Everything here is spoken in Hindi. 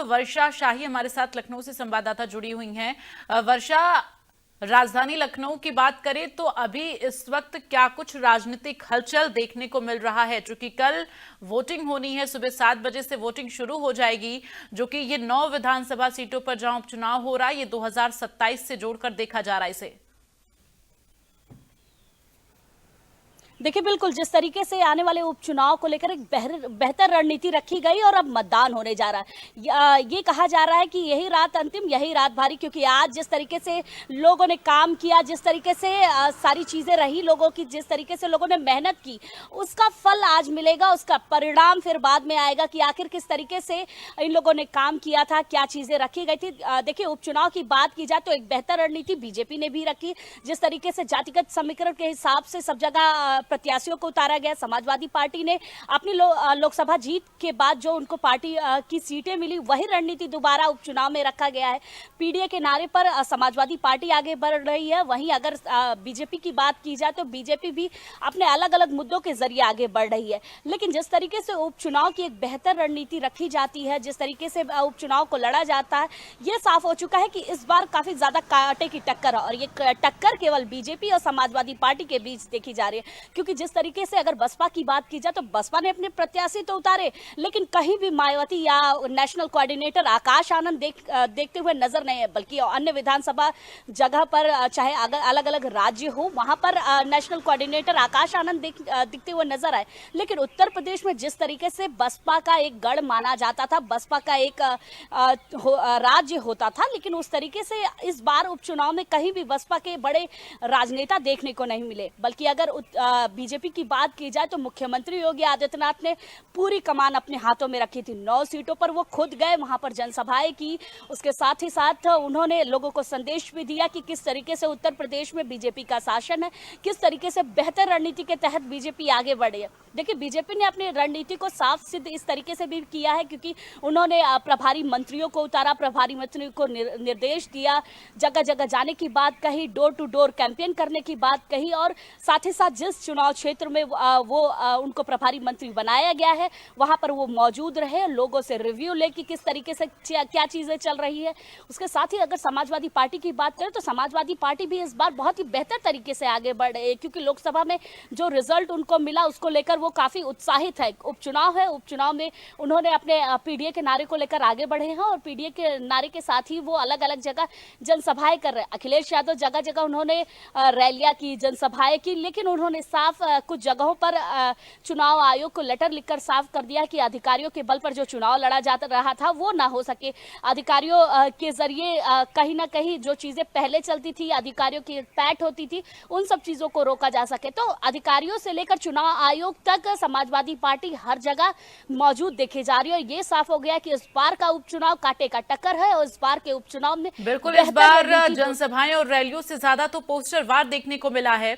वर्षा शाही हमारे साथ लखनऊ से संवाददाता जुड़ी हुई हैं। वर्षा, राजधानी लखनऊ की बात करें तो अभी इस वक्त क्या कुछ राजनीतिक हलचल देखने को मिल रहा है? चूंकि कल वोटिंग होनी है, सुबह 7 बजे से वोटिंग शुरू हो जाएगी, जो कि ये 9 विधानसभा सीटों पर जहां उपचुनाव हो रहा है, ये 2027 से जोड़कर देखा जा रहा है इसे। देखिए, बिल्कुल जिस तरीके से आने वाले उपचुनाव को लेकर एक बेहतर रणनीति रखी गई और अब मतदान होने जा रहा है। ये कहा जा रहा है कि यही रात अंतिम, यही रात भारी, क्योंकि आज जिस तरीके से लोगों ने काम किया, जिस तरीके से सारी चीज़ें रही लोगों की, जिस तरीके से लोगों ने मेहनत की, उसका फल आज मिलेगा। उसका परिणाम फिर बाद में आएगा कि आखिर किस तरीके से इन लोगों ने काम किया था, क्या चीज़ें रखी गई थी। देखिए, उपचुनाव की बात की जाए तो एक बेहतर रणनीति बीजेपी ने भी रखी। जिस तरीके से जातिगत समीकरण के हिसाब से सब जगह प्रत्याशियों को उतारा गया। समाजवादी पार्टी ने अपनी लोकसभा जीत के बाद जो उनको पार्टी की सीटें मिली, वही रणनीति दोबारा उपचुनाव में रखा गया है। पीडीए के नारे पर समाजवादी पार्टी आगे बढ़ रही है। वहीं अगर बीजेपी की बात की जाए तो बीजेपी भी अपने अलग अलग मुद्दों के जरिए आगे बढ़ रही है। लेकिन जिस तरीके से उपचुनाव की एक बेहतर रणनीति रखी जाती है, जिस तरीके से उपचुनाव को लड़ा जाता है, ये साफ हो चुका है कि इस बार काफी ज्यादा कांटे की टक्कर है। और ये टक्कर केवल बीजेपी और समाजवादी पार्टी के बीच देखी जा रही है, क्योंकि जिस तरीके से अगर बसपा की बात की जाए तो बसपा ने अपने प्रत्याशी तो उतारे, लेकिन कहीं भी मायावती या नेशनल कोऑर्डिनेटर आकाश आनंद देखते हुए नजर नहीं है। बल्कि अन्य विधानसभा जगह पर, चाहे अलग अलग राज्य हो, वहां पर नेशनल कोऑर्डिनेटर आकाश आनंद दिखते हुए नजर आए। लेकिन उत्तर प्रदेश में जिस तरीके से बसपा का एक गढ़ माना जाता था, बसपा का एक राज्य होता था, लेकिन उस तरीके से इस बार उपचुनाव में कहीं भी बसपा के बड़े राजनेता देखने को नहीं मिले। बल्कि अगर बीजेपी की बात की जाए तो मुख्यमंत्री योगी आदित्यनाथ ने पूरी कमान अपने हाथों में रखी थी। 9 सीटों पर वो खुद गए, वहां पर जनसभाएं की। उसके साथ ही साथ उन्होंने लोगों को संदेश भी दिया कि किस तरीके से उत्तर प्रदेश में बीजेपी का शासन है, किस तरीके से बेहतर रणनीति के तहत बीजेपी आगे बढ़ी है। देखिए, बीजेपी ने अपनी रणनीति को साफ सिद्ध इस तरीके से भी किया है, क्योंकि उन्होंने प्रभारी मंत्रियों को उतारा, प्रभारी मंत्रियों को निर्देश दिया, जगह जगह जाने की बात कही, डोर टू डोर कैंपेन करने की बात कही। और साथ ही साथ जिस चुनाव क्षेत्र में उनको प्रभारी मंत्री बनाया गया है, वहां पर वो मौजूद रहे, लोगों से रिव्यू ले कि किस तरीके से क्या चीजें चल रही है। उसके साथ ही अगर समाजवादी पार्टी की बात करें तो समाजवादी पार्टी भी इस बार बहुत ही बेहतर तरीके से आगे बढ़ रही है, क्योंकि लोकसभा में जो रिजल्ट उनको मिला उसको लेकर वो काफी उत्साहित है। उपचुनाव है, उपचुनाव में उन्होंने अपने पीडीए के नारे को लेकर आगे बढ़े हैं और पीडीए के नारे के साथ ही वो अलग अलग जगह जनसभाएं कर रहे हैं। अखिलेश यादव जगह जगह उन्होंने रैलियां की, जनसभाएं की, लेकिन उन्होंने साफ कुछ जगहों पर चुनाव आयोग को लेटर लिखकर साफ कर दिया कि अधिकारियों के बल पर जो चुनाव लड़ा जा रहा था वो ना हो सके। अधिकारियों के जरिए कहीं ना कहीं जो चीजें पहले चलती थी, अधिकारियों की पैठ होती थी, उन सब चीजों को रोका जा सके। तो अधिकारियों से लेकर चुनाव आयोग तक समाजवादी पार्टी हर जगह मौजूद देखी जा रही है। और ये साफ हो गया कि इस बार का उपचुनाव कांटे का टक्कर है और इस बार के उपचुनाव में बिल्कुल इस बार जनसभाएं और रैलियों से ज्यादा तो पोस्टर वार देखने को मिला है।